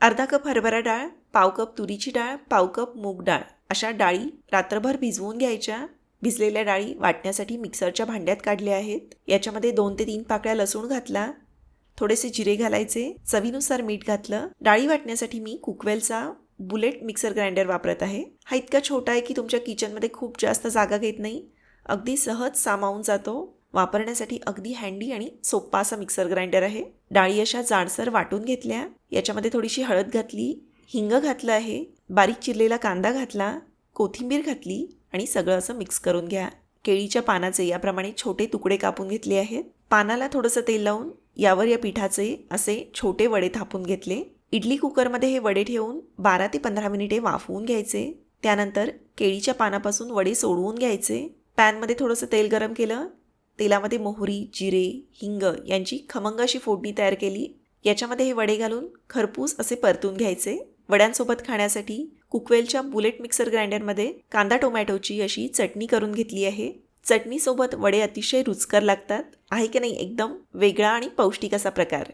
अर्धा कप हरभरा डाळ, पाव कप तुरीची डाळ, पाव कप मूग डाळ अशा डाळी रात्रभर भिजवून घ्यायच्या. भिजलेल्या डाळी वाटण्यासाठी मिक्सरच्या भांड्यात काढल्या आहेत. याच्यामध्ये 2 ते 3 पाकळ्या लसूण घातला, थोडेसे जिरे घालायचे, चवीनुसार मीठ घातलं. डाळी वाटण्यासाठी मी कुकवेलचा बुलेट मिक्सर ग्राइंडर वापरत आहे. हा इतका छोटा आहे की तुमच्या किचनमध्ये खूप जास्त जागा घेत नाही, अगदी सहज सामावून जातो. वापरण्यासाठी अगदी हँडी आणि सोप्पा असा मिक्सर ग्राइंडर आहे. डाळी अशा जाडसर वाटून घेतल्या. याच्यामध्ये थोडीशी हळद घातली, हिंग घातलं आहे, बारीक चिरलेला कांदा घातला, कोथिंबीर घातली आणि सगळं असं मिक्स करून घ्या. केळीच्या पानाचे याप्रमाणे छोटे तुकडे कापून घेतले आहेत. पानाला थोडंसं तेल लावून यावर या पिठाचे असे छोटे वडे थापून घेतले. इडली कुकरमध्ये हे वडे ठेवून 12 ते 15 मिनिटे वाफवून घ्यायचे. त्यानंतर केळीच्या पानापासून वडे सोडवून घ्यायचे. पॅनमध्ये थोडंसं तेल गरम केलं. तेलामध्ये मोहरी, जिरे, हिंग यांची खमंग अशी फोडणी तयार केली. याच्यामध्ये हे वडे घालून खरपूस असे परतून घ्यायचे. वड्यांसोबत खाण्यासाठी कुकवेलच्या बुलेट मिक्सर ग्राइंडरमध्ये कांदा टोमॅटोची अशी चटणी करून घेतली आहे. चटणीसोबत वडे अतिशय रुचकर लागतात. आहे की नाही एकदम वेगळा आणि पौष्टिक असा प्रकार.